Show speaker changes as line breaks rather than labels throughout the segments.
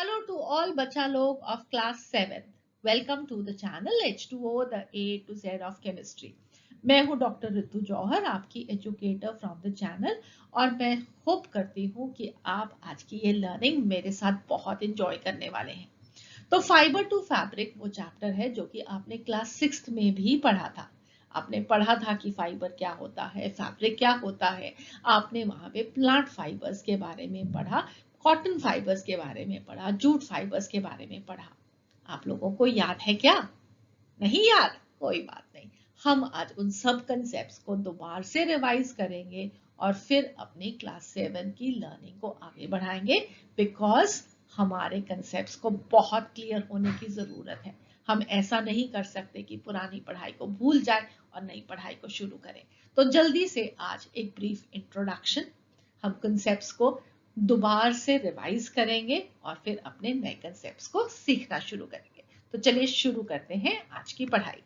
Hello to all बच्चा लोग of class 7th. Welcome to the channel H2O the A to Z of chemistry. मैं हूं doctor ऋतु जौहर, आपकी educator from the channel, और मैं hope करती हूं कि आप आज की ये लर्निंग मेरे साथ बहुत इंजॉय करने वाले हैं। तो फाइबर टू फैब्रिक वो चैप्टर है जो कि आपने क्लास 6th में भी पढ़ा था। आपने पढ़ा था कि फाइबर क्या होता है, फैब्रिक क्या होता है। आपने वहां पे प्लांट फाइबर्स के बारे में पढ़ा, कॉटन फाइबर्स के बारे में पढ़ा, जूट फाइबर्स के बारे में पढ़ा। आप लोगों को याद है क्या? नहीं याद? कोई बात नहीं। हम आज उन सब कंसेप्ट्स को दोबारा से रिवाइज करेंगे और फिर अपनी क्लास 7 की लर्निंग को आगे बढ़ाएंगे, बिकॉज हमारे कंसेप्ट्स को बहुत क्लियर होने की जरूरत है। हम ऐसा नहीं कर सकते कि पुरानी पढ़ाई को भूल जाए और नई पढ़ाई को शुरू करें। तो जल्दी से आज एक ब्रीफ इंट्रोडक्शन, हम कंसेप्ट्स को दोबारा से रिवाइज करेंगे और फिर अपने नए कंसेप्ट्स को सीखना शुरू करेंगे। तो चलिए शुरू करते हैं आज की पढ़ाई।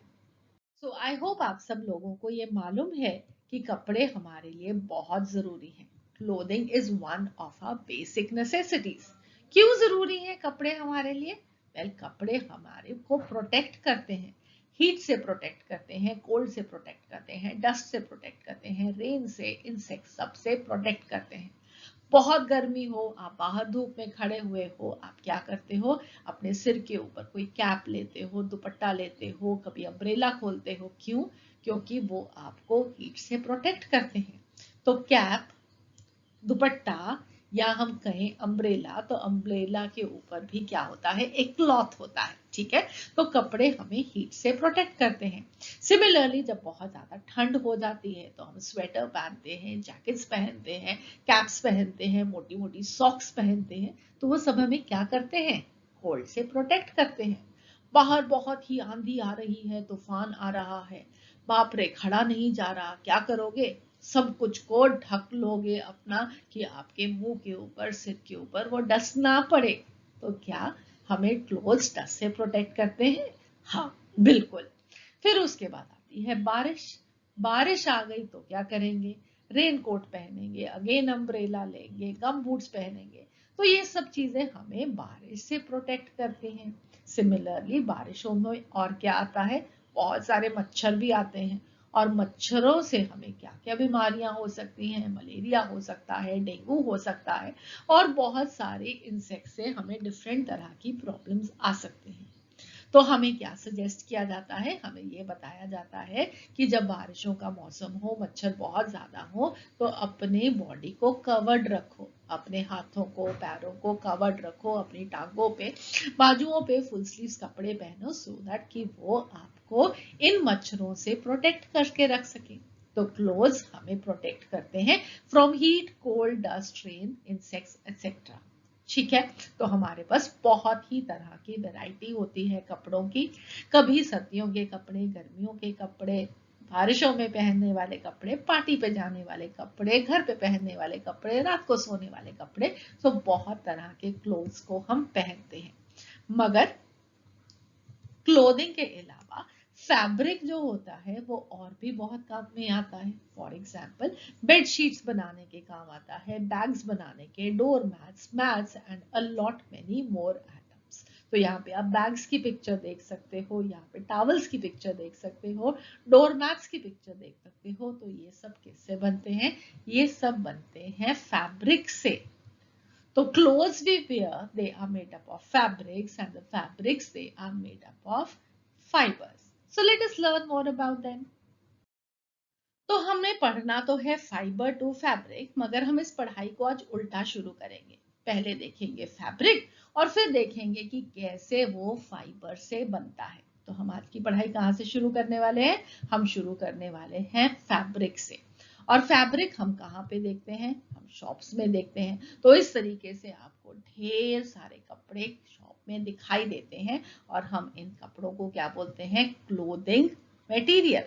सो आई होप आप सब लोगों को ये मालूम है कि कपड़े हमारे लिए बहुत जरूरी हैं। Clothing is one of our basic necessities. क्यों जरूरी है कपड़े हमारे लिए? वेल, कपड़े हमारे को प्रोटेक्ट करते हैं। हीट से प्रोटेक्ट करते हैं, कोल्ड से प्रोटेक्ट करते हैं, डस्ट से प्रोटेक्ट करते हैं, रेन से, इंसेक्ट, सब से प्रोटेक्ट करते हैं। बहुत गर्मी हो, आप बाहर धूप में खड़े हुए हो, आप क्या करते हो? अपने सिर के ऊपर कोई कैप लेते हो, दुपट्टा लेते हो, कभी अम्ब्रेला खोलते हो। क्यों? क्योंकि वो आपको हीट से प्रोटेक्ट करते हैं। तो कैप, दुपट्टा, या हम कहें अम्ब्रेला, तो अम्ब्रेला के ऊपर भी क्या होता है? एक क्लॉथ होता है, ठीक है। तो कपड़े हमें हीट से प्रोटेक्ट करते हैं। सिमिलरली जब बहुत ज्यादा ठंड हो जाती है तो हम स्वेटर पहनते हैं, जैकेट्स पहनते हैं, कैप्स पहनते हैं, मोटी मोटी सॉक्स पहनते हैं। तो वो सब हमें क्या करते हैं? कोल्ड से प्रोटेक्ट करते हैं। बाहर बहुत ही आंधी आ रही है, तूफान आ रहा है, बाप रे, खड़ा नहीं जा रहा, क्या करोगे? सब कुछ को ढक लोगे अपना, कि आपके मुंह के ऊपर, सिर के ऊपर वो डस्ट ना पड़े। तो क्या हमें क्लोथ्स डस्ट से प्रोटेक्ट करते हैं? हाँ, बिल्कुल। फिर उसके बाद आती है बारिश। बारिश आ गई तो क्या करेंगे? रेन कोट पहनेंगे, अगेन अम्ब्रेला लेंगे, गम बूट्स पहनेंगे। तो ये सब चीजें हमें बारिश से प्रोटेक्ट करती हैं। सिमिलरली बारिशों में और क्या आता है? बहुत सारे मच्छर भी आते हैं, और मच्छरों से हमें क्या क्या बीमारियां हो सकती हैं? मलेरिया हो सकता है, डेंगू हो सकता है, और बहुत सारे इंसेक्ट से हमें डिफरेंट तरह की प्रॉब्लम्स आ सकते हैं। तो हमें क्या सजेस्ट किया जाता है? हमें ये बताया जाता है कि जब बारिशों का मौसम हो, मच्छर बहुत ज्यादा हो, तो अपने बॉडी को कवर्ड रखो, अपने हाथों को, पैरों को कवर्ड रखो, अपनी टांगों पे, बाजुओं पे फुल स्लीव्स कपड़े पहनो, सो दैट कि वो आपको इन मच्छरों से प्रोटेक्ट करके रख सके। तो क्लोथ्स हमें प्रोटेक्ट करते हैं from heat, cold, dust, rain, insects etcetera. ठीक है। तो हमारे पास बहुत ही तरह की वैरायटी होती है कपड़ों की। कभी सर्दियों के कपड़े, गर्मियों के कपड़े, बारिशों में पहनने वाले कपड़े, पार्टी पे जाने वाले कपड़े, घर पे पहनने वाले कपड़े, रात को सोने वाले कपड़े। तो बहुत तरह के क्लोथ्स को हम पहनते हैं। मगर क्लोथिंग के अलावा फैब्रिक जो होता है वो और भी बहुत काम में आता है। फॉर एग्जाम्पल, बेड शीट्स बनाने के काम आता है, बैग्स बनाने के, door mats, mats and a lot many more items. तो यहाँ पे आप बैग्स की पिक्चर देख सकते हो, यहाँ पे टॉवल्स की पिक्चर देख सकते हो, डोर मैट्स की पिक्चर देख सकते हो। तो ये सब किससे बनते हैं? ये सब बनते हैं फैब्रिक से। So clothes we wear, they are made up of fabrics, and the fabrics, they are made up of fibers. So let us learn more about them. तो हमें पढ़ना तो है फाइबर टू फैब्रिक, मगर हम इस पढ़ाई को आज उल्टा शुरू करेंगे। पहले देखेंगे फैब्रिक और फिर देखेंगे कि कैसे वो फाइबर से बनता है। तो हम आज की पढ़ाई कहाँ से शुरू करने वाले हैं? हम शुरू करने वाले हैं फैब्रिक से। और फैब्रिक हम कहाँ पे देखते हैं? हम शॉप्स में देखते हैं। तो इस तरीके से आपको ढेर सारे कपड़े शॉप में दिखाई देते हैं, और हम इन कपड़ों को क्या बोलते हैं? Clothing material.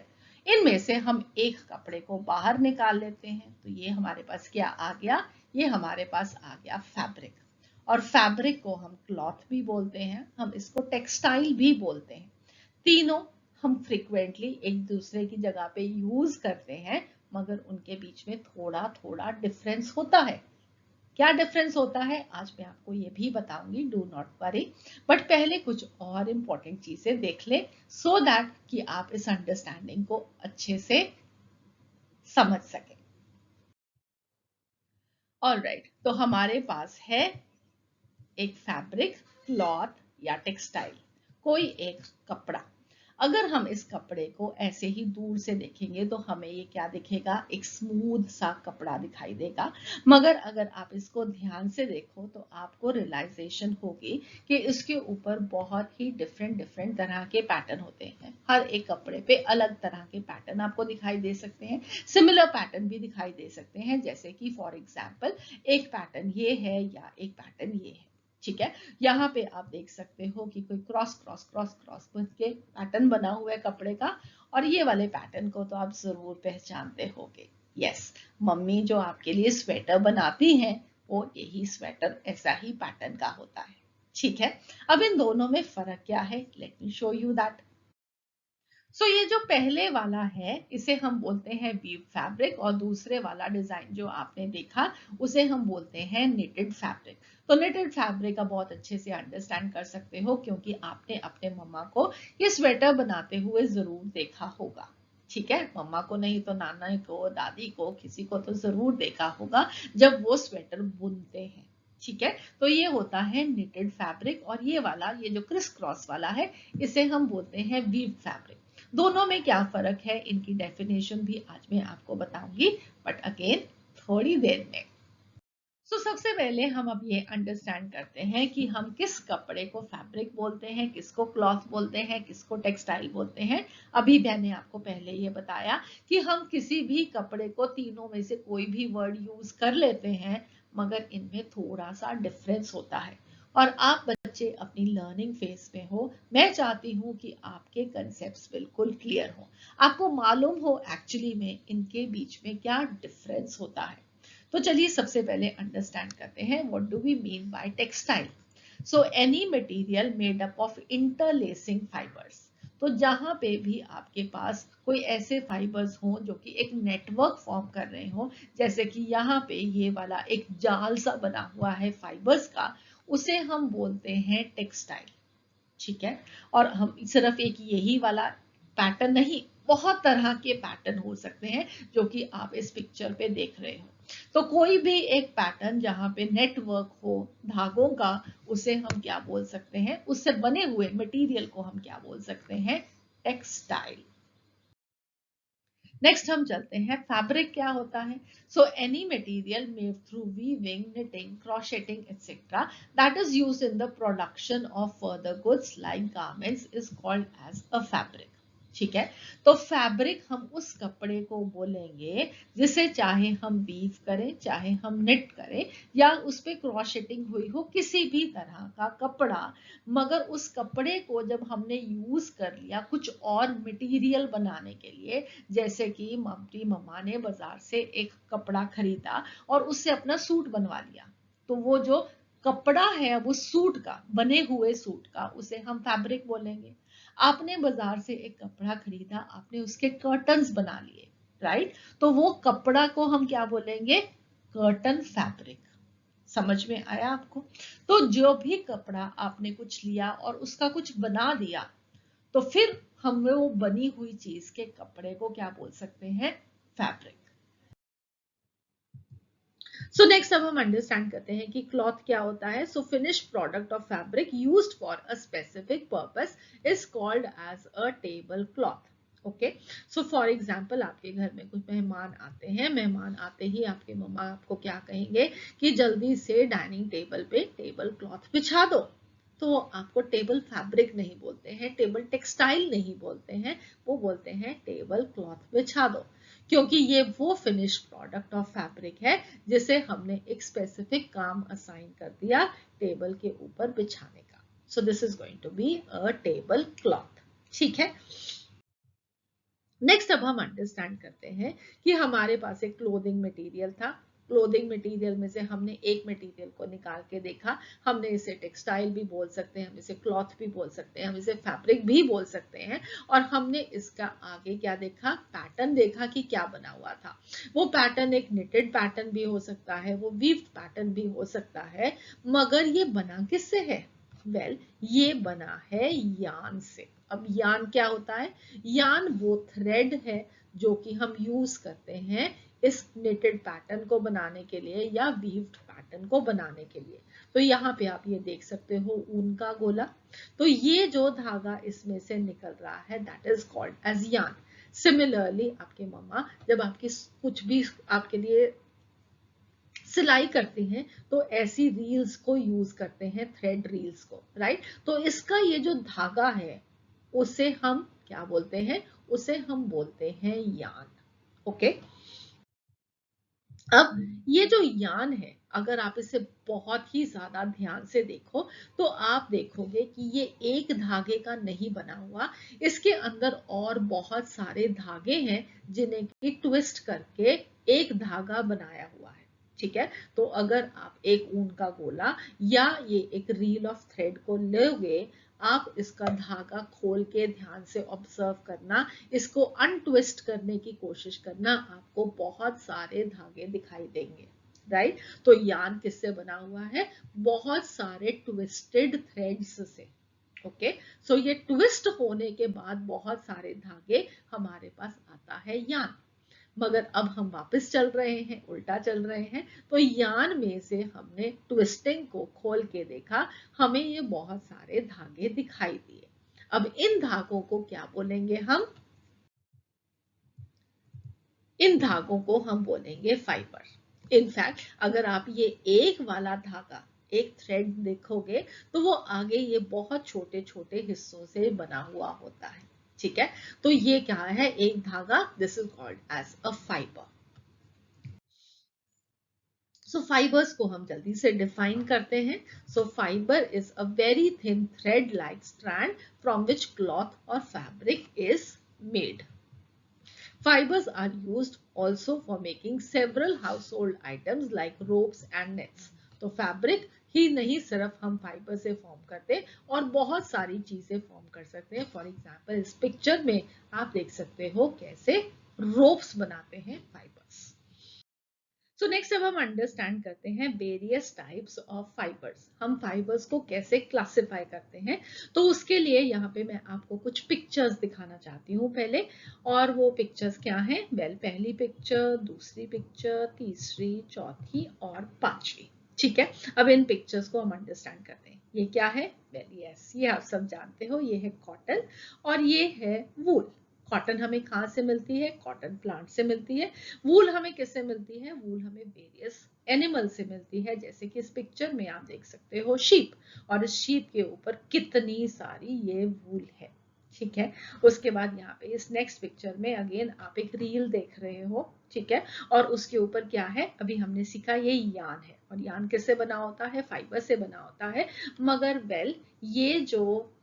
इनमें से हम एक कपड़े को बाहर निकाल लेते हैं, तो ये हमारे पास क्या आ गया? ये हमारे पास आ गया फैब्रिक। और फैब्रिक को हम क्लॉथ भी बोलते हैं, हम इसको टेक्सटाइल भी बोलते हैं। तीनों हम फ्रिक्वेंटली एक दूसरे की जगह पे यूज करते हैं, मगर उनके बीच में थोड़ा थोड़ा डिफरेंस होता है। क्या डिफरेंस होता है आज मैं आपको ये भी बताऊंगी, डू नॉट वरी। बट पहले कुछ और इंपॉर्टेंट चीजें देख लें सो दैट कि आप इस अंडरस्टैंडिंग को अच्छे से समझ सकें। ऑलराइट, तो हमारे पास है एक फैब्रिक, क्लॉथ या टेक्सटाइल, कोई एक कपड़ा। अगर हम इस कपड़े को ऐसे ही दूर से देखेंगे तो हमें ये क्या दिखेगा, एक स्मूथ सा कपड़ा दिखाई देगा। मगर अगर आप इसको ध्यान से देखो तो आपको रियलाइजेशन होगी कि इसके ऊपर बहुत ही डिफरेंट डिफरेंट तरह के पैटर्न होते हैं। हर एक कपड़े पे अलग तरह के पैटर्न आपको दिखाई दे सकते हैं, सिमिलर पैटर्न भी दिखाई दे सकते हैं, जैसे कि फॉर एग्जाम्पल एक पैटर्न ये है या एक पैटर्न ये है। ठीक है, यहाँ पे आप देख सकते हो कि कोई क्रॉस क्रॉस क्रॉस क्रॉस के पैटर्न बना हुआ है कपड़े का, और ये वाले पैटर्न को तो आप जरूर पहचानते होंगे। यस, मम्मी जो आपके लिए स्वेटर बनाती हैं वो यही स्वेटर ऐसा ही पैटर्न का होता है। ठीक है, अब इन दोनों में फर्क क्या है, let me show you that. So ये जो पहले वाला है इसे हम बोलते हैं वीव फैब्रिक, और दूसरे वाला डिजाइन जो आपने देखा उसे हम बोलते हैं निटेड फैब्रिक। तो निटेड फैब्रिक का बहुत अच्छे से अंडरस्टैंड कर सकते हो क्योंकि आपने अपने मम्मा को ये स्वेटर बनाते हुए जरूर देखा होगा। ठीक है, मम्मा को नहीं तो नाना को, दादी को, किसी को तो जरूर देखा होगा जब वो स्वेटर बुनते हैं। ठीक है, तो ये होता है निटेड फैब्रिक, और ये वाला, ये जो क्रिस क्रॉस वाला है, इसे हम बोलते हैं वीव फैब्रिक। दोनों में क्या फर्क है, इनकी डेफिनेशन भी आज मैं आपको बताऊंगी, बट अगेन थोड़ी देर में। सबसे पहले हम अब ये अंडरस्टैंड करते हैं कि हम किस कपड़े को फैब्रिक बोलते हैं, किसको क्लॉथ बोलते हैं, किसको टेक्सटाइल बोलते हैं। अभी मैंने आपको पहले ये बताया कि हम किसी भी कपड़े को तीनों में से कोई भी वर्ड यूज कर लेते हैं, मगर इनमें थोड़ा सा डिफरेंस होता है। और आप बच्चे अपनी लर्निंग फेज में हो, मैं चाहती हूँ कि आपके कंसेप्ट्स बिल्कुल क्लियर हो, आपको मालूम हो एक्चुअली में इनके बीच में क्या डिफरेंस होता है। तो चलिए सबसे पहले अंडरस्टैंड करते हैं what do we mean by textile. So any material made up of interlacing fibres. तो जहां पे भी आपके पास कोई ऐसे फाइबर्स हो जो कि एक नेटवर्क फॉर्म कर रहे हो, जैसे कि यहाँ पे ये वाला एक जाल सा बना हुआ है फाइबर्स का, उसे हम बोलते हैं टेक्सटाइल। ठीक है, और हम सिर्फ एक यही वाला पैटर्न नहीं, बहुत तरह के पैटर्न हो सकते हैं जो कि आप इस पिक्चर पे देख रहे हो। तो कोई भी एक पैटर्न जहां पे नेटवर्क हो धागों का, उसे हम क्या बोल सकते हैं, उससे बने हुए मटेरियल को हम क्या बोल सकते हैं, टेक्सटाइल। नेक्स्ट हम चलते हैं फैब्रिक क्या होता है। So any material made through weaving, knitting, crocheting etcetera that is used in the production of further goods like garments is called as a fabric. ठीक है, तो फैब्रिक हम उस कपड़े को बोलेंगे जिसे चाहे हम वीव करें, चाहे हम निट करें, या उस पे क्रॉशेटिंग हुई हो, किसी भी तरह का कपड़ा, मगर उस कपड़े को जब हमने यूज कर लिया कुछ और मटेरियल बनाने के लिए, जैसे कि मम्मी मम्मा ने बाजार से एक कपड़ा खरीदा और उससे अपना सूट बनवा लिया, तो वो जो कपड़ा है वो सूट का, बने हुए सूट का, उसे हम फैब्रिक बोलेंगे। आपने बाजार से एक कपड़ा खरीदा, आपने उसके कर्टन्स बना लिए, राइट, तो वो कपड़ा को हम क्या बोलेंगे, कर्टन फैब्रिक। समझ में आया आपको। तो जो भी कपड़ा आपने कुछ लिया और उसका कुछ बना दिया, तो फिर हम वो बनी हुई चीज के कपड़े को क्या बोल सकते हैं, फैब्रिक। सो नेक्स्ट अब हम अंडरस्टैंड करते हैं कि क्लॉथ क्या होता है। So finished product of fabric used for a specific purpose is called as a table cloth. Okay, so for example आपके घर में कुछ मेहमान आते हैं, मेहमान आते ही आपके मम्मा आपको क्या कहेंगे कि जल्दी से डाइनिंग टेबल पे टेबल क्लॉथ बिछा दो। तो आपको टेबल फैब्रिक नहीं बोलते हैं, टेबल टेक्सटाइल नहीं बोलते हैं, वो बोलते हैं टेबल क्लॉथ बिछा दो, क्योंकि ये वो फिनिश्ड प्रोडक्ट ऑफ फैब्रिक है जिसे हमने एक स्पेसिफिक काम असाइन कर दिया टेबल के ऊपर बिछाने का। So this is going to be a table cloth. ठीक है, नेक्स्ट अब हम अंडरस्टैंड करते हैं कि हमारे पास एक क्लोथिंग मटेरियल था, क्लोथिंग मटेरियल में से हमने एक मटेरियल को निकाल के देखा, हमने इसे टेक्सटाइल भी बोल सकते हैं, हम इसे क्लॉथ भी बोल सकते हैं, हम इसे फैब्रिक भी बोल सकते हैं, और हमने इसका आगे क्या देखा, पैटर्न देखा कि क्या बना हुआ था। वो पैटर्न एक निटेड पैटर्न भी हो सकता है, वो वीव्ड पैटर्न भी हो सकता है, मगर ये बना किससे है? वेल, ये बना है यान से। अब यान क्या होता है? यान वो थ्रेड है जो कि हम यूज करते हैं इस निटेड पैटर्न को बनाने के लिए या वीव्ड पैटर्न को बनाने के लिए। तो यहाँ पे आप ये देख सकते हो ऊन का गोला। तो ये जो धागा इसमें से निकल रहा है, दैट इज कॉल्ड एज यान। सिमिलरली आपके मम्मा जब आपकी कुछ भी आपके लिए सिलाई करती हैं तो ऐसी रील्स को यूज करते हैं, थ्रेड रील्स को, राइट। तो इसका ये जो धागा है उसे हम क्या बोलते हैं? उसे हम बोलते हैं यान। ओके। अब ये जो यान है, अगर आप इसे बहुत ही ज्यादा ध्यान से देखो तो आप देखोगे कि ये एक धागे का नहीं बना हुआ, इसके अंदर और बहुत सारे धागे हैं जिन्हें की ट्विस्ट करके एक धागा बनाया हुआ है। ठीक है। तो अगर आप एक ऊन का गोला या ये एक रील ऑफ थ्रेड को लोगे, आप इसका धागा खोल के ध्यान से ऑब्जर्व करना, इसको अनट्विस्ट करने की कोशिश करना, आपको बहुत सारे धागे दिखाई देंगे, राइट। तो यान किससे बना हुआ है? बहुत सारे ट्विस्टेड थ्रेड्स से। ओके। सो ये ट्विस्ट होने के बाद बहुत सारे धागे हमारे पास आता है यान। मगर अब हम वापस चल रहे हैं, उल्टा चल रहे हैं, तो यान में से हमने ट्विस्टिंग को खोल के देखा, हमें ये बहुत सारे धागे दिखाई दिए। अब इन धागों को क्या बोलेंगे हम? इन धागों को हम बोलेंगे फाइबर। इनफैक्ट अगर आप ये एक वाला धागा, एक थ्रेड देखोगे तो वो आगे ये बहुत छोटे छोटे हिस्सों से बना हुआ होता है। ठीक है। तो ये क्या है? एक धागा। This is called as a fibre. So fibres को हम जल्दी से डिफाइन करते हैं। So fibre is a very thin thread like strand from which cloth और fabric is made. Fibers are used also for making several household items like ropes and nets. तो fabric ही नहीं सिर्फ हम फाइबर से form करते और बहुत सारी चीजें फॉर्म कर सकते हैं। फॉर एग्जाम्पल इस पिक्चर में आप देख सकते हो कैसे रोप्स बनाते हैं फाइबर्स। सो नेक्स्ट अब हम अंडरस्टैंड करते हैं वेरियस टाइप्स ऑफ फाइबर्स। हम फाइबर्स को कैसे क्लासिफाई करते हैं, तो उसके लिए यहाँ पे मैं आपको कुछ पिक्चर्स दिखाना चाहती हूँ पहले। और वो पिक्चर्स क्या हैं? वेल, पहली पिक्चर, दूसरी पिक्चर, तीसरी, चौथी और पांचवी। ठीक है। अब इन पिक्चर्स को हम अंडरस्टैंड करते हैं। ये क्या है? वेल यस, ये आप सब जानते हो, ये है कॉटन और ये है वूल। कॉटन हमें कहाँ से मिलती है? कॉटन प्लांट से मिलती है। वूल हमें किससे मिलती है? वूल हमें वेरियस एनिमल से मिलती है, जैसे कि इस पिक्चर में आप देख सकते हो शीप, और इस शीप के ऊपर कितनी सारी ये वूल है। ठीक है। उसके बाद यहाँ पे इस नेक्स्ट पिक्चर में अगेन आप एक रील देख रहे हो। ठीक है। और उसके ऊपर क्या है? अभी हमने सीखा ये यान है, और यान किससे बना होता है? फाइबर से बना होता है। मगर वेल, ये जो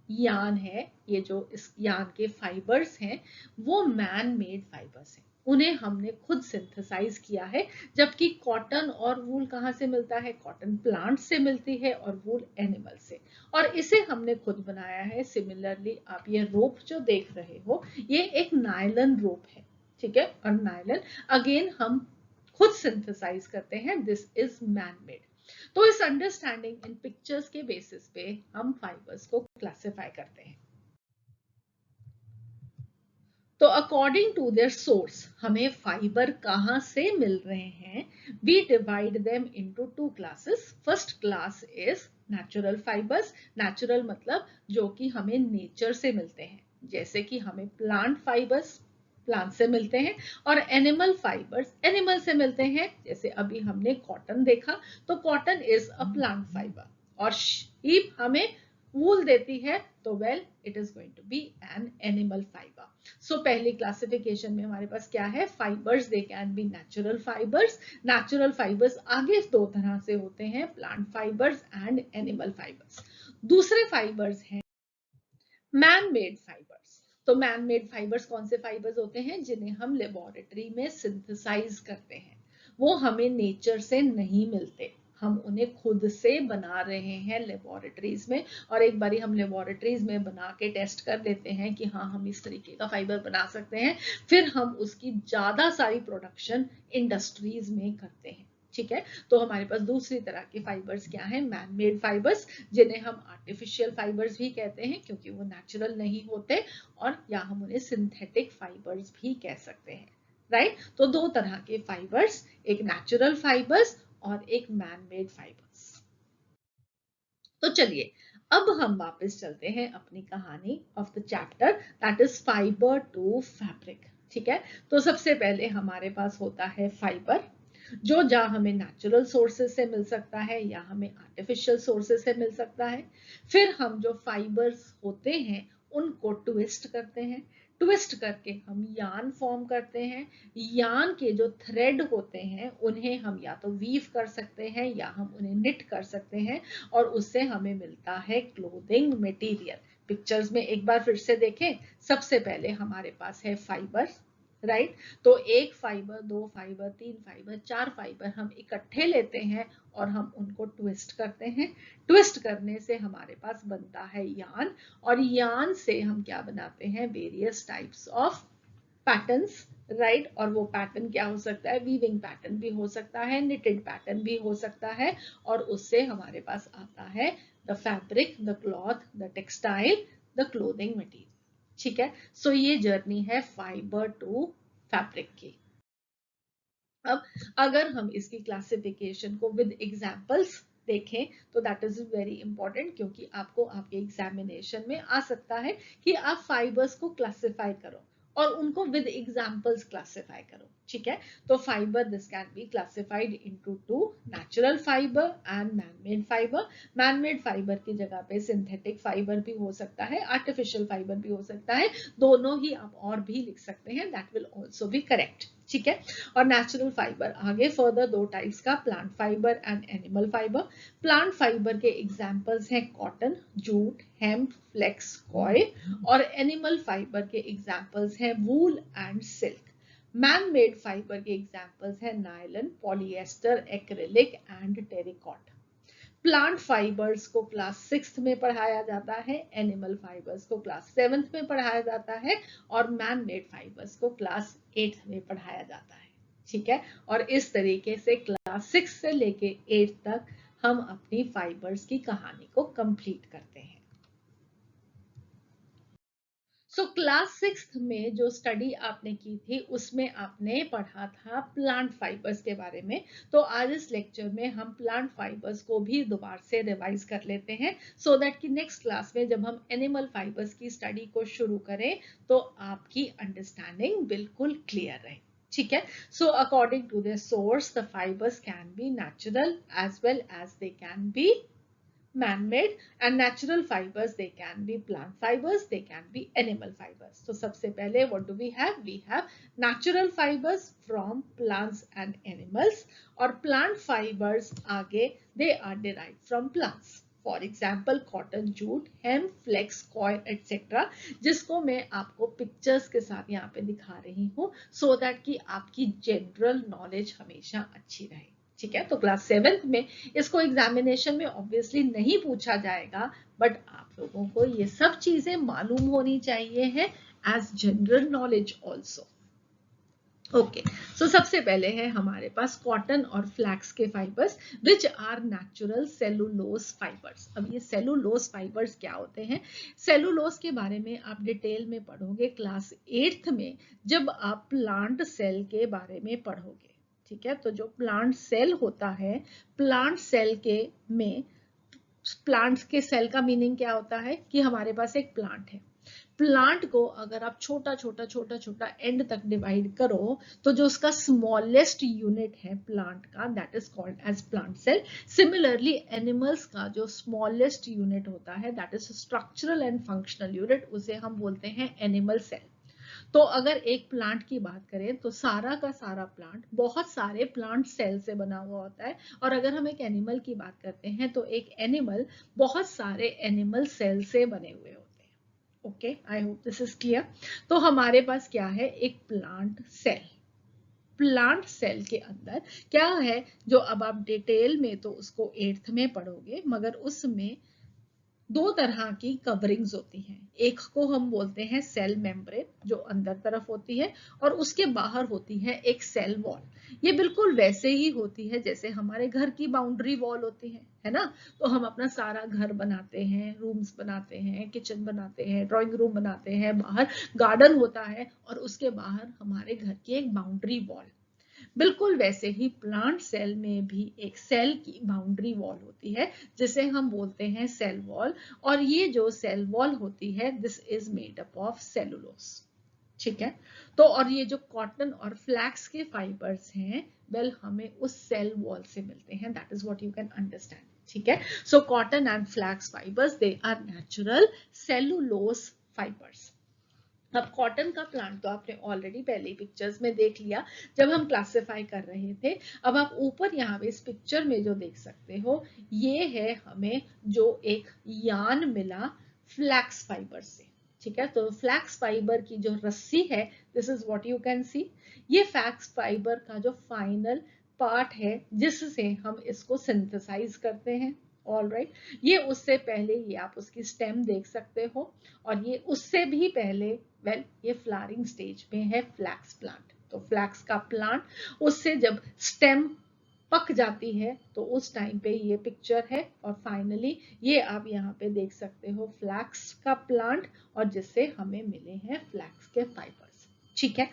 यान है, ये जो इस यान के फाइबर्स हैं, वो मैन मेड फाइबर्स हैं। उन्हें हमने खुद सिंथेसाइज किया है। जबकि कॉटन और वूल कहाँ से मिलता है? कॉटन प्लांट से मिलती है और वूल एनिमल से, और इसे हमने खुद बनाया है। सिमिलरली आप ये रोप जो देख रहे हो, ये एक नायलन रोप है। ठीक है। और नायलन अगेन हम खुद सिंथेसाइज करते हैं। This is man made. तो इस अंडरस्टैंडिंग इन पिक्चर्स के बेसिस पे हम फाइबर्स को क्लासिफाई करते हैं। तो अकॉर्डिंग टू देयर सोर्स हमें फाइबर कहां से मिल रहे हैं? We divide them into two classes. First class is natural fibres. Natural मतलब जो कि हमें नेचर से मिलते हैं, जैसे कि हमें प्लांट फाइबर्स प्लांट से मिलते हैं, और एनिमल फाइबर्स एनिमल से मिलते हैं, जैसे अभी हमने कॉटन देखा, तो cotton is a plant fibre. और शीप हमें वूल देती है, तो well it is going to be an animal fibre. So पहली क्लासिफिकेशन में हमारे पास क्या है? Fibres they can be natural fibres. Natural fibres आगे दो तरह से होते हैं, plant fibres and animal fibres. दूसरे फाइबर्स हैं मैन मेड फाइबर्स। तो मैन मेड फाइबर्स कौन से फाइबर्स होते हैं? जिन्हें हम लेबोरेटरी में सिंथेसाइज करते हैं। वो हमें नेचर से नहीं मिलते, हम उन्हें खुद से बना रहे हैं लेबोरेटरीज में, और एक बारी हम लेबोरेटरीज में बना के टेस्ट कर देते हैं कि हाँ हम इस तरीके का फाइबर बना सकते हैं, फिर हम उसकी ज्यादा सारी प्रोडक्शन इंडस्ट्रीज में करते हैं। ठीक है, तो हमारे पास दूसरी तरह के फाइबर्स क्या है, मैन मेड फाइबर्स, जिन्हें हम आर्टिफिशियल फाइबर्स भी कहते हैं क्योंकि वो नेचुरल नहीं होते, और या हम उन्हें सिंथेटिक फाइबर्स भी कह सकते हैं। राइट, तो दो तरह के फाइबर्स, एक नेचुरल फाइबर्स और एक मैन मेड फाइबर्स। तो चलिए अब हम वापस चलते हैं अपनी कहानी of the chapter that is fibre to fabric. ठीक है, तो सबसे पहले हमारे पास होता है फाइबर, जो जहाँ हमें नेचुरल सोर्सेज से मिल सकता है या हमें आर्टिफिशियल सोर्सेज से मिल सकता है। फिर हम जो फाइबर्स होते हैं उनको ट्विस्ट करते हैं, ट्विस्ट करके हम यार्न फॉर्म करते हैं। यार्न के जो थ्रेड होते हैं उन्हें हम या तो वीव कर सकते हैं या हम उन्हें निट कर सकते हैं, और उससे हमें मिलता है क्लोथिंग मटेरियल। पिक्चर्स में एक बार फिर से देखें, सबसे पहले हमारे पास है फाइबर, राइट, तो एक फाइबर, दो फाइबर, तीन फाइबर, चार फाइबर हम इकट्ठे लेते हैं और हम उनको ट्विस्ट करते हैं। ट्विस्ट करने से हमारे पास बनता है यार्न, और यार्न से हम क्या बनाते हैं, various types of patterns, right, और वो पैटर्न क्या हो सकता है, वीविंग पैटर्न भी हो सकता है, निटेड पैटर्न भी हो सकता है, और उससे हमारे पास आता है the fabric, the cloth, the textile, the clothing material. ठीक है, सो ये जर्नी है फाइबर टू फैब्रिक की। अब अगर हम इसकी क्लासिफिकेशन को विद एग्जांपल्स देखें तो दैट इज वेरी इंपॉर्टेंट, क्योंकि आपको आपके एग्जामिनेशन में आ सकता है कि आप फाइबर्स को क्लासिफाई करो और उनको विद एग्जांपल्स क्लासिफाई करो। ठीक है, तो fibre this can be classified into two, natural fibre and manmade fibre. Manmade fibre की जगह पे सिंथेटिक फाइबर भी हो सकता है, आर्टिफिशियल फाइबर भी हो सकता है, दोनों ही आप और भी लिख सकते हैं, that will also be correct. ठीक है, और नेचुरल फाइबर आगे फर्दर दो टाइप्स का, plant fibre and animal fibre. Plant fibre के एग्जांपल्स हैं cotton, jute, hemp, flax, coir, और एनिमल फाइबर के एग्जांपल्स हैं wool and silk. Man made fibre के एग्जांपल्स हैं nylon, polyester, acrylic and terrycot. Plant fibres को class 6 में पढ़ाया जाता है, एनिमल फाइबर्स को क्लास 7 में पढ़ाया जाता है, और मैन मेड फाइबर्स को क्लास 8 में पढ़ाया जाता है। ठीक है, और इस तरीके से क्लास 6 से लेके 8 तक हम अपनी फाइबर्स की कहानी को कंप्लीट करते हैं। सो क्लास 6 में जो स्टडी आपने की थी उसमें आपने पढ़ा था प्लांट फाइबर्स के बारे में, तो आज इस लेक्चर में हम प्लांट फाइबर्स को भी दोबारा से रिवाइज कर लेते हैं, सो दैट कि नेक्स्ट क्लास में जब हम एनिमल फाइबर्स की स्टडी को शुरू करें तो आपकी अंडरस्टैंडिंग बिल्कुल क्लियर रहे। ठीक है, so according to the source the fibres can be natural as well as they can be man-made, and natural fibers, they can be plant fibers, they can be animal fibers. So सबसे पहले what do we have natural fibers from plants and animals, और plant fibers आगे they are derived from plants. For example cotton, jute, hemp, flax, coir, etc. जिसको मैं आपको pictures के साथ यहाँ पे दिखा रही हूँ so that कि आपकी जनरल नॉलेज हमेशा अच्छी रहे। ठीक है, तो क्लास 7 में इसको एग्जामिनेशन में ऑब्वियसली नहीं पूछा जाएगा, बट आप लोगों को ये सब चीजें मालूम होनी चाहिए है as general knowledge also. Okay, so सबसे पहले है हमारे पास कॉटन और फ्लैक्स के fibres which are natural cellulose fibres. अब ये सेलुलोज फाइबर्स क्या होते हैं, सेलुलोज के बारे में आप डिटेल में पढ़ोगे क्लास 8 में जब आप प्लांट सेल के बारे में पढ़ोगे। ठीक है, तो जो प्लांट सेल होता है, प्लांट सेल के में प्लांट्स के सेल का मीनिंग क्या होता है कि हमारे पास एक प्लांट है, प्लांट को अगर आप छोटा छोटा छोटा छोटा एंड तक डिवाइड करो तो जो उसका स्मॉलेस्ट यूनिट है प्लांट का that is called as plant cell. Similarly animals का जो स्मॉलेस्ट यूनिट होता है that is structural and functional unit, उसे हम बोलते हैं एनिमल सेल। तो अगर एक प्लांट की बात करें तो सारा का सारा प्लांट बहुत सारे प्लांट सेल से बना हुआ होता है, और अगर हम एक एनिमल की बात करते हैं तो एक एनिमल बहुत सारे एनिमल सेल से बने हुए होते हैं। Okay, I hope this is clear. तो हमारे पास क्या है, एक प्लांट सेल, प्लांट सेल के अंदर क्या है जो अब आप डिटेल में तो उसको 8th में पढ़ोगे, मगर उसमें दो तरह की कवरिंग्स होती हैं। एक को हम बोलते हैं सेल मेम्ब्रेन जो अंदर तरफ होती है, और उसके बाहर होती है एक सेल वॉल। ये बिल्कुल वैसे ही होती है जैसे हमारे घर की बाउंड्री वॉल होती है ना। तो हम अपना सारा घर बनाते हैं, रूम्स बनाते हैं, किचन बनाते हैं, ड्राइंग रूम बनाते हैं, बाहर गार्डन होता है, और उसके बाहर हमारे घर की एक बाउंड्री वॉल। बिल्कुल वैसे ही प्लांट सेल में भी एक सेल की बाउंड्री वॉल होती है जिसे हम बोलते हैं सेल वॉल। और ये जो सेल वॉल होती है, this is made up of cellulose. ठीक है। तो और ये जो कॉटन और फ्लैक्स के फाइबर्स हैं, वेल हमें उस सेल वॉल से मिलते हैं। That is what you can understand. ठीक है। So cotton and flax fibres, they are natural cellulose fibres. अब कॉटन का प्लांट तो आपने ऑलरेडी पहले ही पिक्चर्स में देख लिया जब हम क्लासिफाई कर रहे थे। अब आप ऊपर यहाँ पे इस पिक्चर में जो देख सकते हो, ये है हमें जो एक यान मिला फ्लैक्स फाइबर से। ठीक है। तो फ्लैक्स फाइबर की जो रस्सी है, this is what you can see. ये फ्लैक्स फाइबर का जो फाइनल पार्ट है जिससे हम इसको सिंथेसाइज करते हैं। All right. ये उससे पहले ये आप उसकी स्टेम देख सकते हो, और ये उससे भी पहले वेल ये फ्लावरिंग स्टेज में है फ्लैक्स प्लांट। तो फ्लैक्स का प्लांट उससे जब स्टेम पक जाती है तो उस टाइम पे ये पिक्चर है, और फाइनली ये आप यहाँ पे देख सकते हो फ्लैक्स का प्लांट, और जिससे हमें मिले हैं फ्लैक्स के फाइबर्स। ठीक है।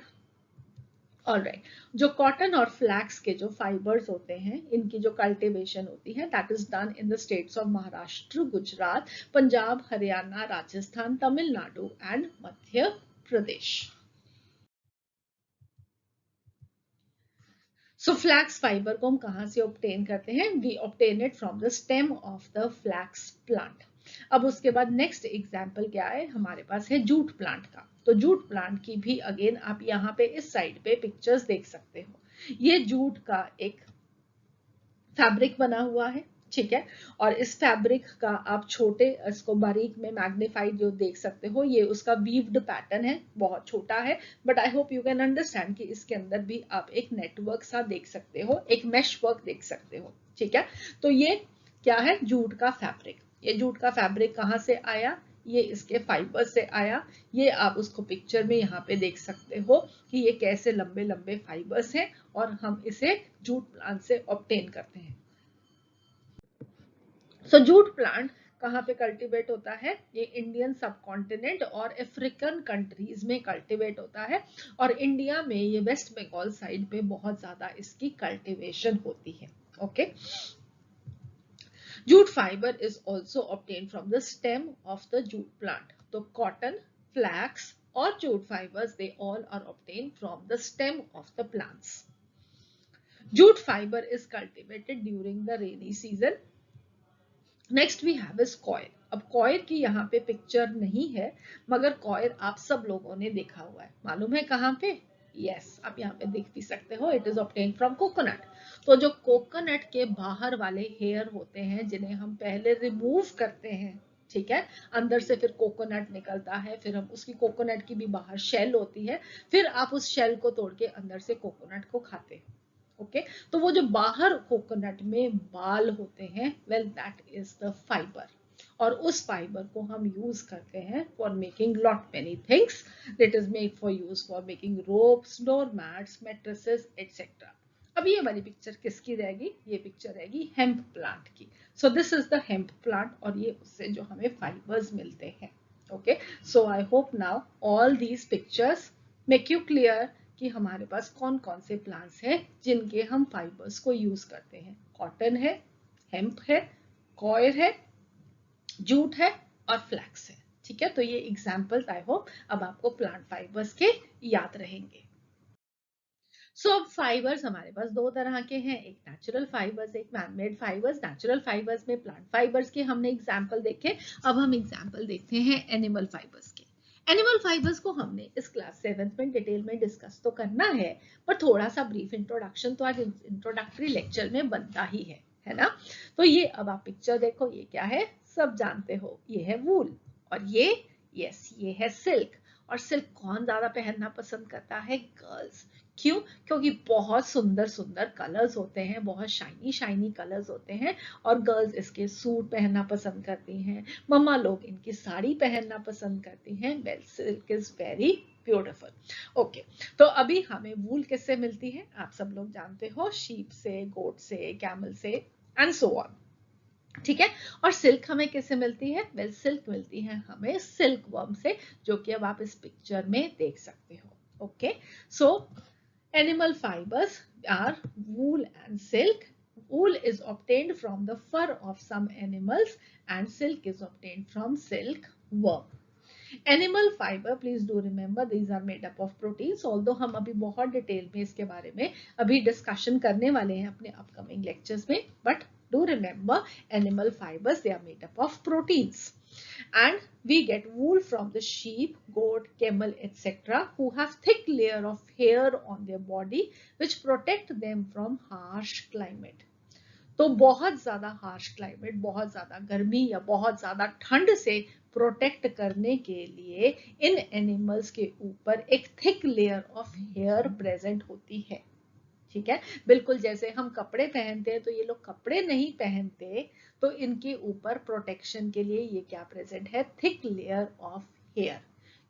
ऑलराइट। जो कॉटन और फ्लैक्स के जो फाइबर्स होते हैं, इनकी जो कल्टीवेशन होती है, that is done in the states of Maharashtra, Gujarat, Punjab, Haryana, Rajasthan, Tamil Nadu and Madhya Pradesh. So flax fibre को हम कहां से ऑब्टेन करते हैं? We obtain it from the stem of the flax plant. अब उसके बाद नेक्स्ट एग्जाम्पल क्या है हमारे पास है जूट प्लांट का। तो जूट प्लांट की भी अगेन आप यहाँ पे इस साइड पे पिक्चर्स देख सकते हो। ये जूट का एक फैब्रिक बना हुआ है। ठीक है। और इस फैब्रिक का आप छोटे इसको बारीक में मैग्नीफाइड जो देख सकते हो, ये उसका वीव्ड पैटर्न है, बहुत छोटा है, but I hope you can understand कि इसके अंदर भी आप एक नेटवर्क सा देख सकते हो, एक मेश वर्क देख सकते हो। ठीक है। तो ये क्या है? जूट का फैब्रिक। ये जूट का फैब्रिक कहाँ से आया? ये इसके फाइबर से आया। ये आप उसको पिक्चर में यहाँ पे देख सकते हो कि ये कैसे लंबे लंबे फाइबर्स हैं, और हम इसे जूट प्लांट से ऑब्टेन करते हैं। सो जूट प्लांट कहाँ पे कल्टीवेट होता है? ये इंडियन सब कॉन्टिनेंट और अफ्रीकन कंट्रीज में कल्टीवेट होता है, और इंडिया में ये वेस्ट बंगाल साइड पे बहुत ज्यादा इसकी कल्टीवेशन होती है। Okay. Jute fiber is also obtained from the stem of the jute plant. So cotton, flax or jute fibers, they all are obtained from the stem of the plants. Jute fiber is cultivated during the rainy season. Next we have is coir. अब coir की यहाँ पे picture नहीं है, मगर coir आप सब लोगों ने देखा हुआ है। मालूम है कहाँ पे? यस, आप यहाँ पे देख भी सकते हो। It is obtain from coconut. तो जो कोकोनट के बाहर वाले हेयर होते हैं जिन्हें हम पहले रिमूव करते हैं, ठीक है, अंदर से फिर कोकोनट निकलता है, फिर हम उसकी कोकोनट की भी बाहर शेल होती है, फिर आप उस शेल को तोड़ के अंदर से कोकोनट को खाते हैं। ओके। तो वो जो बाहर कोकोनट में बाल होते हैं, well that is the fibre, और उस फाइबर को हम यूज करते हैं for making lot many things. It is made for use for making ropes, door mats, mattresses etcetera. अब ये वाली पिक्चर किसकी रहेगी? ये पिक्चर रहेगी हेम्प प्लांट की। सो this is the hemp plant, और ये उससे जो हमें फाइबर्स मिलते हैं। Okay. So I hope now all these pictures make you clear कि हमारे पास कौन कौन से प्लांट्स हैं जिनके हम फाइबर्स को यूज करते हैं। कॉटन है, हेम्प है, कॉयर है, जूट है और फ्लैक्स है। ठीक है। तो ये एग्जाम्पल्स आई होप अब आपको प्लांट फाइबर्स के याद रहेंगे। सो अब फाइबर्स हमारे पास दो तरह के हैं, एक नेचुरल फाइबर्स, एक मैनमेड फाइबर्स। नेचुरल फाइबर्स में प्लांट फाइबर्स के हमने एग्जाम्पल देखे। अब हम एग्जाम्पल देखते हैं एनिमल फाइबर्स के। एनिमल फाइबर्स को हमने इस क्लास 7th में डिटेल में डिस्कस तो करना है, पर थोड़ा सा ब्रीफ इंट्रोडक्शन तो आज इंट्रोडक्टरी लेक्चर में बनता ही है ना। तो ये अब आप पिक्चर देखो, ये क्या है सब जानते हो, ये है वूल, और ये है सिल्क। और सिल्क कौन ज्यादा पहनना पसंद करता है? गर्ल्स। क्यों? क्योंकि बहुत सुंदर सुंदर कलर्स होते हैं, बहुत शाइनी शाइनी कलर्स होते हैं और गर्ल्स इसके सूट पहनना पसंद करती हैं, मम्मा लोग इनकी साड़ी पहनना पसंद करती हैं। Well, silk is very beautiful. Okay, तो अभी हमें वूल किससे मिलती है? आप सब लोग जानते हो, शीप से, गोट से, कैमल से एंड सो ऑन। ठीक है, और सिल्क हमें किससे मिलती है? वेल, सिल्क मिलती है हमें सिल्क वर्म से, जो कि अब आप इस पिक्चर में देख सकते हो। Okay, so animal fibers are wool and silk. Wool is obtained from the fur of some animals and silk is obtained from silk worm. Animal fiber, please do remember, these are made up of proteins. Although हम अभी बहुत detail में इसके बारे में अभी discussion करने वाले हैं अपने अपकमिंग लेक्चर्स में, but do remember animal fibers, they are made up of proteins. And we get wool from the sheep, goat, camel, etc. who have thick layer of hair on their body which protect them from harsh climate. तो बहुत ज्यादा harsh climate, बहुत ज्यादा गर्मी या बहुत ज्यादा ठंड से प्रोटेक्ट करने के लिए इन एनिमल्स के ऊपर एक thick layer of hair present होती है। ठीक है, बिल्कुल जैसे हम कपड़े पहनते हैं तो ये लोग कपड़े नहीं पहनते, तो इनके ऊपर प्रोटेक्शन के लिए ये क्या प्रेजेंट है? Thick layer of hair.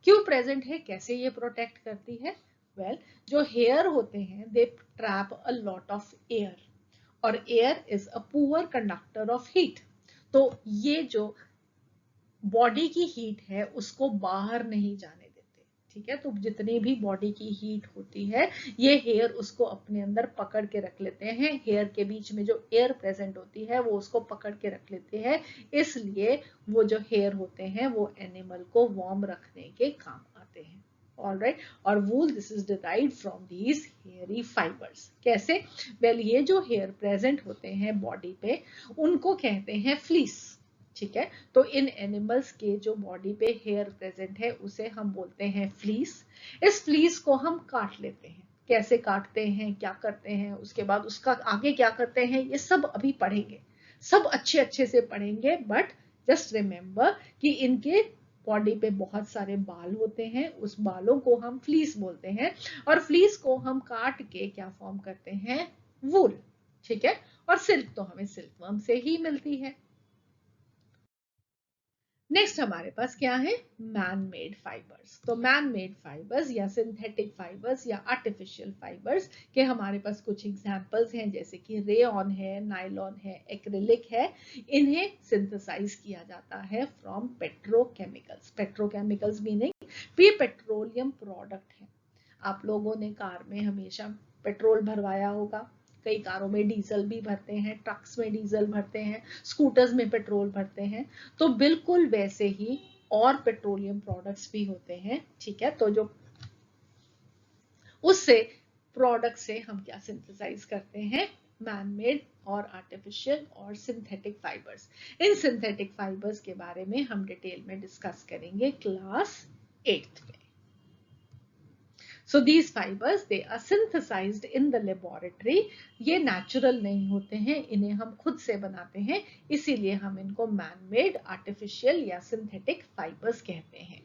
क्यों प्रेजेंट है? कैसे ये प्रोटेक्ट करती है? वेल, जो हेयर होते हैं they trap a lot of air और air is a poor conductor of heat. तो ये जो बॉडी की हीट है उसको बाहर नहीं जाने देते। ठीक है, तो जितनी भी बॉडी की हीट होती है ये हेयर उसको अपने अंदर पकड़ के रख लेते हैं। हेयर के बीच में जो एयर प्रेजेंट होती है वो उसको पकड़ के रख लेते हैं, इसलिए वो जो हेयर होते हैं वो एनिमल को वार्म रखने के काम आते हैं। ऑलराइट, और wool this is derived from these hairy fibres. कैसे? वेल, ये जो हेयर प्रेजेंट होते हैं बॉडी पे उनको कहते हैं फ्लीस। ठीक है, तो इन एनिमल्स के जो बॉडी पे हेयर प्रेजेंट है उसे हम बोलते हैं फ्लीस। इस फ्लीस को हम काट लेते हैं। कैसे काटते हैं, क्या करते हैं, उसके बाद उसका आगे क्या करते हैं, ये सब अभी पढ़ेंगे, सब अच्छे अच्छे से पढ़ेंगे। बट जस्ट रिमेंबर कि इनके बॉडी पे बहुत सारे बाल होते हैं, उस बालों को हम फ्लीस बोलते हैं और फ्लीस को हम काट के क्या फॉर्म करते हैं? वूल। ठीक है, और सिल्क तो हमें सिल्कवर्म से ही मिलती है। नेक्स्ट हमारे पास क्या है? Man made fibres. तो मैन मेड फाइबर्स या सिंथेटिक फाइबर्स या आर्टिफिशियल फाइबर्स के हमारे पास कुछ एग्जांपल्स हैं, जैसे कि रेयॉन है, नायलॉन है, एक्रिलिक है। इन्हें सिंथेसाइज किया जाता है फ्रॉम पेट्रोकेमिकल्स। पेट्रोकेमिकल्स मीनिंग ये पेट्रोलियम प्रोडक्ट है। आप लोगों ने कार में हमेशा पेट्रोल भरवाया होगा, कई कारों में डीजल भी भरते हैं, ट्रक्स में डीजल भरते हैं, स्कूटर्स में पेट्रोल भरते हैं। तो बिल्कुल वैसे ही और पेट्रोलियम प्रोडक्ट्स भी होते हैं। ठीक है, तो जो उससे प्रोडक्ट से हम क्या सिंथेसाइज करते हैं? मैन मेड और आर्टिफिशियल और सिंथेटिक फाइबर्स। इन सिंथेटिक फाइबर्स के बारे में हम डिटेल में डिस्कस करेंगे क्लास 8th में। So these fibers they are synthesized in the laboratory. ये नेचुरल नहीं होते हैं, इन्हें हम खुद से बनाते हैं, इसीलिए हम इनको मैन मेड, आर्टिफिशियल या सिंथेटिक फाइबर्स कहते हैं।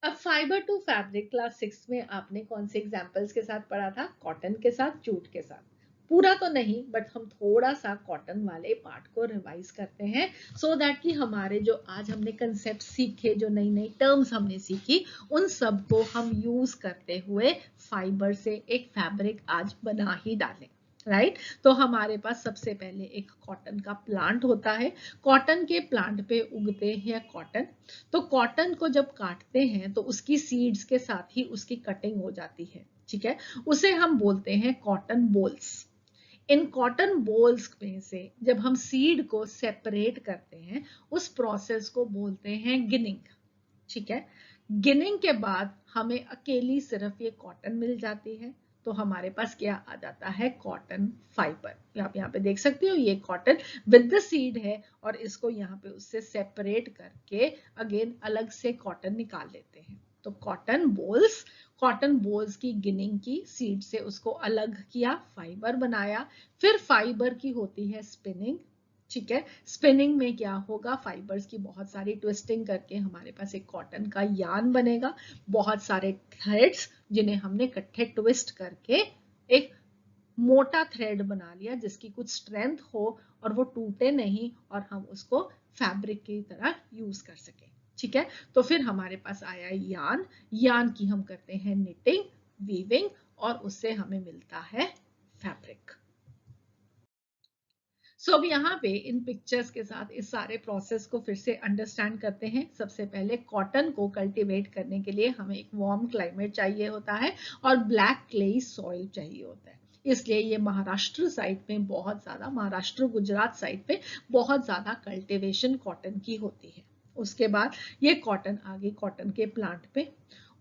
अब फाइबर टू फैब्रिक क्लास 6 में आपने कौन से एग्जाम्पल्स के साथ पढ़ा था? कॉटन के साथ, जूट के साथ। पूरा तो नहीं, बट हम थोड़ा सा कॉटन वाले पार्ट को रिवाइज करते हैं, सो दैट कि हमारे जो आज हमने कंसेप्ट सीखे, जो नई नई टर्म्स हमने सीखी, उन सब को हम यूज करते हुए फाइबर से एक फैब्रिक आज बना ही डालें। राइट, तो हमारे पास सबसे पहले एक कॉटन का प्लांट होता है। कॉटन के प्लांट पे उगते हैं कॉटन। तो कॉटन को जब काटते हैं तो उसकी सीड्स के साथ ही उसकी कटिंग हो जाती है। ठीक है, उसे हम बोलते हैं कॉटन बोल्स। इन कॉटन बोल्स में से जब हम सीड को सेपरेट करते हैं उस प्रोसेस को बोलते हैं गिनिंग। ठीक है, गिनिंग के बाद हमें अकेली सिर्फ ये कॉटन मिल जाती है, तो हमारे पास क्या आ जाता है? Cotton fibre. आप यहाँ पे देख सकते हो ये कॉटन विद द सीड है और इसको यहाँ पे उससे सेपरेट करके अगेन अलग से कॉटन निकाल लेते हैं। तो कॉटन बोल्स की गिनिंग की, सीड से उसको अलग किया, फाइबर बनाया। फिर फाइबर की होती है स्पिनिंग, ठीक है। स्पिनिंग में क्या होगा, फाइबर्स की बहुत सारी ट्विस्टिंग करके हमारे पास एक कॉटन का यार्न बनेगा, बहुत सारे थ्रेड्स जिन्हें हमने इकट्ठे ट्विस्ट करके एक मोटा थ्रेड बना लिया जिसकी कुछ स्ट्रेंथ हो और वो टूटे नहीं और हम उसको फैब्रिक की तरह यूज कर सकें। ठीक है, तो फिर हमारे पास आया यार्न, यार्न की हम करते हैं निटिंग, वीविंग और उससे हमें मिलता है फैब्रिक। सो अब यहाँ पे इन पिक्चर्स के साथ इस सारे प्रोसेस को फिर से अंडरस्टैंड करते हैं। सबसे पहले कॉटन को कल्टीवेट करने के लिए हमें एक वार्म क्लाइमेट चाहिए होता है और ब्लैक क्लेई सॉइल चाहिए होता है, इसलिए ये महाराष्ट्र साइड में बहुत ज्यादा, महाराष्ट्र गुजरात साइड पे बहुत ज्यादा कल्टीवेशन कॉटन की होती है। उसके बाद ये कॉटन आगे कॉटन के प्लांट पे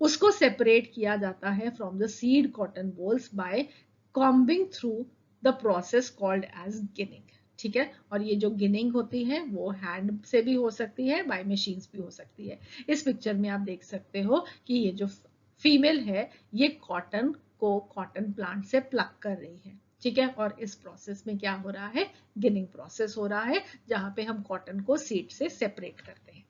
उसको सेपरेट किया जाता है from the seed cotton bolls by combing through the process called as ginning. ठीक है, और ये जो गिनिंग होती है वो हैंड से भी हो सकती है, बाय मशीन्स भी हो सकती है। इस पिक्चर में आप देख सकते हो कि ये जो फीमेल है ये कॉटन को कॉटन प्लांट से प्लक कर रही है। ठीक है, और इस प्रोसेस में क्या हो रहा है, गिनिंग प्रोसेस हो रहा है जहां पे हम कॉटन को सीड से सेपरेट करते हैं।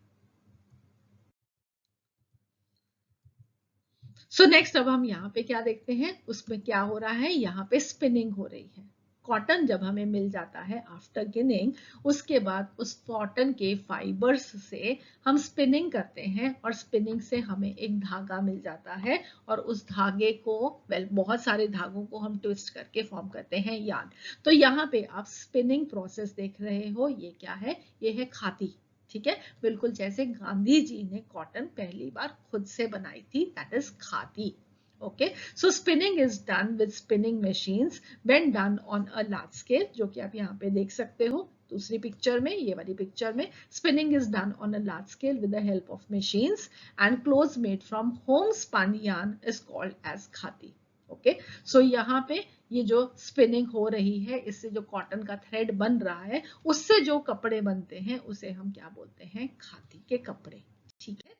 सो नेक्स्ट अब हम यहाँ पे क्या देखते हैं, उसमें क्या हो रहा है, यहाँ पे स्पिनिंग हो रही है। कॉटन जब हमें मिल जाता है आफ्टर गिनिंग, उसके बाद उस कॉटन के फाइबर्स से हम स्पिनिंग करते हैं और स्पिनिंग से हमें एक धागा मिल जाता है और उस धागे को बहुत सारे धागों को हम ट्विस्ट करके फॉर्म करते हैं यार्न। तो यहाँ पे आप स्पिनिंग प्रोसेस देख रहे हो, ये क्या है, ये है खादी। ठीक है, बिल्कुल जैसे गांधी जी ने कॉटन पहली बार खुद से बनाई थी, that is khadi. Okay, so spinning is done with spinning machines when done on a large scale, जो कि आप यहाँ पे देख सकते हो दूसरी पिक्चर में, ये वाली पिक्चर में spinning is done on a large scale with the help of machines and clothes made from home spun yarn is called as khadi. Okay, so यहाँ पे ये जो स्पिनिंग हो रही है, इससे जो कॉटन का थ्रेड बन रहा है, उससे जो कपड़े बनते हैं उसे हम क्या बोलते हैं, खादी के कपड़े। ठीक है,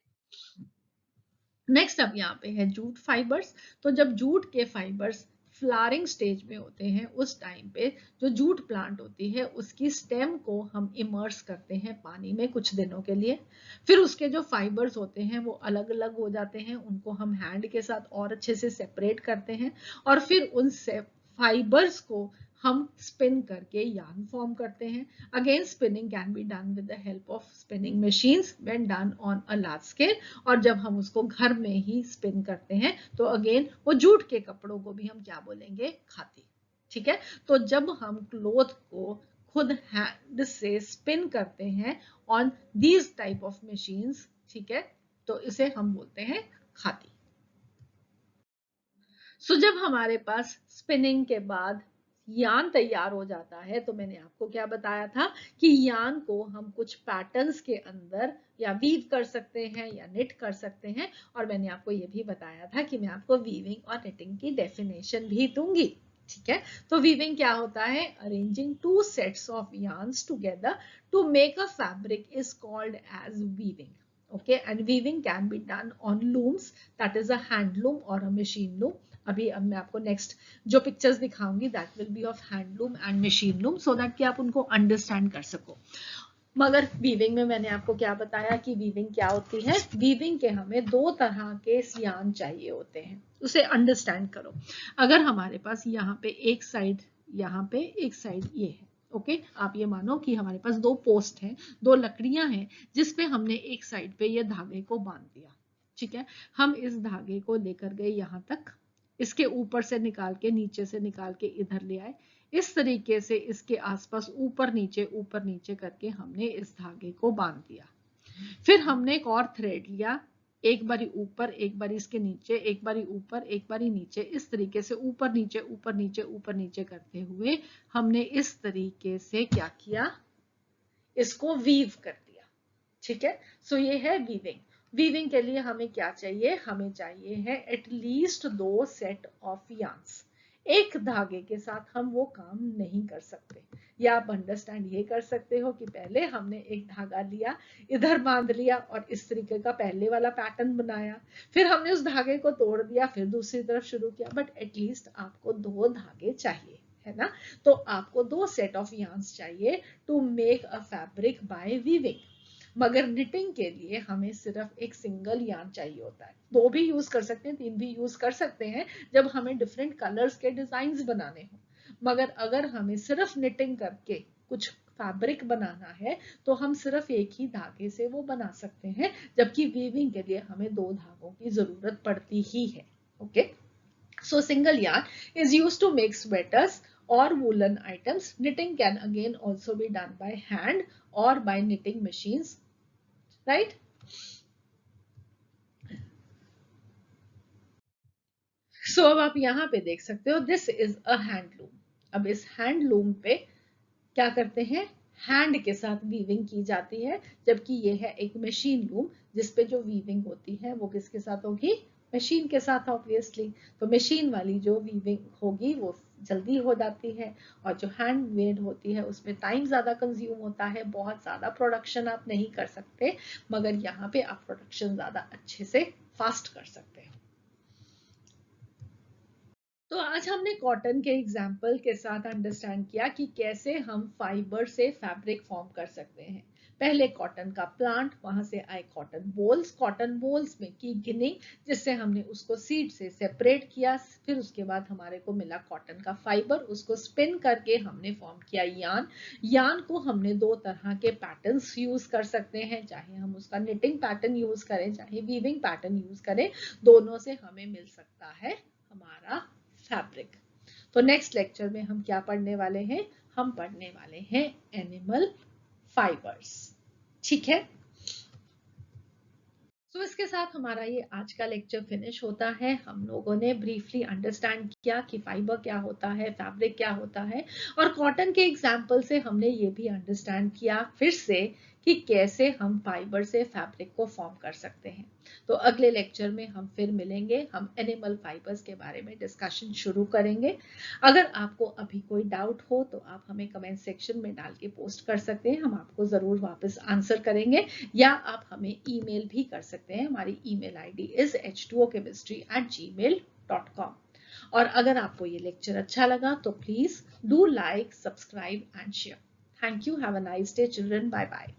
नेक्स्ट अब यहाँ पे है जूट फाइबर्स। तो जब जूट के फाइबर्स फ्लावरिंग स्टेज में होते हैं उस टाइम पे जो जूट प्लांट होती है उसकी स्टेम को हम इमर्स करते हैं पानी में कुछ दिनों के लिए। फिर उसके जो फाइबर्स होते हैं वो अलग अलग हो जाते हैं, उनको हम हैंड के साथ और अच्छे से सेपरेट करते हैं और फिर उन फाइबर्स को हम स्पिन करके यार्न फॉर्म करते हैं। Again spinning can be done with the help of spinning machines when done on a large scale, और जब हम उसको घर में ही स्पिन करते हैं तो अगेन वो जूट के कपड़ों को भी हम क्या बोलेंगे, खादी। ठीक है, तो जब हम क्लोथ को खुद हैंड से स्पिन करते हैं on these type of machines, ठीक है, तो इसे हम बोलते हैं खादी। सो जब हमारे पास स्पिनिंग के बाद यान तैयार हो जाता है तो मैंने आपको क्या बताया था कि यान को हम कुछ पैटर्न्स के अंदर या वीव कर सकते हैं या निट कर सकते हैं, और मैंने आपको ये भी बताया था कि मैं आपको वीविंग और निटिंग की डेफिनेशन भी दूंगी। ठीक है, तो वीविंग क्या होता है, arranging two sets of yarns together to make a fabric is called as weaving. Okay, and weaving can be done on looms, that is a hand loom or a machine loom. अब मैं आपको next जो pictures दिखाऊंगी that will be of handloom and machine loom, so that कि आप उनको understand कर सको। मगर वीविंग में मैंने आपको क्या बताया कि वीविंग क्या होती है, वीविंग के हमें दो तरह के यार्न चाहिए होते हैं, उसे अंडरस्टैंड करो। अगर हमारे पास यहाँ पे एक साइड, यहाँ पे एक साइड ये है, ओके, आप ये मानो कि हमारे पास दो पोस्ट हैं, दो लकड़ियां हैं जिसपे हमने एक साइड पे ये धागे को बांध दिया। ठीक है, हम इस धागे को लेकर गए यहाँ तक, इसके ऊपर से निकाल के, नीचे से निकाल के इधर ले आए, इस तरीके से इसके आसपास ऊपर नीचे करके हमने इस धागे को बांध दिया। फिर हमने एक और थ्रेड लिया, एक बारी ऊपर, एक बारी इसके नीचे, एक बारी ऊपर, एक बारी नीचे, इस तरीके से ऊपर नीचे करते हुए हमने इस तरीके से क्या किया, इसको वीव कर दिया। ठीक है, सो ये है वीविंग। वीविंग के लिए हमें क्या चाहिए, हमें चाहिए है एटलीस्ट दो सेट ऑफ yarns। एक धागे के साथ हम वो काम नहीं कर सकते, या आप अंडरस्टैंड ये कर सकते हो कि पहले हमने एक धागा लिया, इधर बांध लिया और इस तरीके का पहले वाला पैटर्न बनाया, फिर हमने उस धागे को तोड़ दिया, फिर दूसरी तरफ शुरू किया, बट एटलीस्ट आपको दो धागे चाहिए, है ना। तो आपको 2 सेट ऑफ yarns चाहिए to make a fabric by weaving, मगर निटिंग के लिए हमें सिर्फ एक सिंगल यार्न चाहिए होता है। 2 भी यूज कर सकते हैं, 3 भी यूज कर सकते हैं जब हमें डिफरेंट कलर्स के डिजाइन बनाने हो, मगर अगर हमें सिर्फ निटिंग करके कुछ फैब्रिक बनाना है तो हम सिर्फ एक ही धागे से वो बना सकते हैं, जबकि वीविंग के लिए हमें 2 धागों की जरूरत पड़ती ही है। Okay, so single yarn is used to make sweaters or woolen items. Knitting can again also be done by hand or by knitting machines, right? So अब आप यहाँ पे देख सकते हो, this is a handloom. अब इस हैंडलूम पे क्या करते हैं, हैंड के साथ वीविंग की जाती है, जबकि ये है एक मशीन लूम जिसपे जो वीविंग होती है वो किसके साथ होगी, मशीन के साथ ऑब्वियसली। तो मशीन वाली जो वीविंग होगी वो जल्दी हो जाती है, और जो हैंड मेड होती है उसमें टाइम ज्यादा कंज्यूम होता है, बहुत ज्यादा प्रोडक्शन आप नहीं कर सकते, मगर यहाँ पे आप प्रोडक्शन ज्यादा अच्छे से फास्ट कर सकते हैं। तो आज हमने कॉटन के एग्जाम्पल के साथ अंडरस्टैंड किया कि कैसे हम फाइबर से फैब्रिक फॉर्म कर सकते हैं। पहले कॉटन का प्लांट, वहां से आए कॉटन बोल्स में की गिनिंग, जिससे हमने उसको सीड से सेपरेट किया, फिर उसके बाद हमारे को मिला कॉटन का फाइबर, उसको स्पिन करके हमने फॉर्म किया यार्न को हमने 2 तरह के पैटर्न्स यूज कर सकते हैं, चाहे हम उसका निटिंग पैटर्न यूज करें चाहे वीविंग पैटर्न यूज करें, दोनों से हमें मिल सकता है हमारा फैब्रिक। तो नेक्स्ट लेक्चर में हम क्या पढ़ने वाले हैं, हम पढ़ने वाले हैं एनिमल फाइबर्स, ठीक है। तो इसके साथ हमारा ये आज का लेक्चर फिनिश होता है। हम लोगों ने ब्रीफली अंडरस्टैंड किया कि फाइबर क्या होता है, फैब्रिक क्या होता है, और कॉटन के एग्जाम्पल से हमने ये भी अंडरस्टैंड किया फिर से कि कैसे हम फाइबर से फैब्रिक को फॉर्म कर सकते हैं। तो अगले लेक्चर में हम फिर मिलेंगे, हम एनिमल फाइबर्स के बारे में डिस्कशन शुरू करेंगे। अगर आपको अभी कोई डाउट हो तो आप हमें कमेंट सेक्शन में डाल के पोस्ट कर सकते हैं, हम आपको जरूर वापस आंसर करेंगे, या आप हमें ईमेल भी कर सकते हैं। हमारी ईमेल आईडी इज h2okchemistry@gmail.com। और अगर आपको ये लेक्चर अच्छा लगा तो please do like, subscribe and share. Thank you, have a nice day children, bye bye.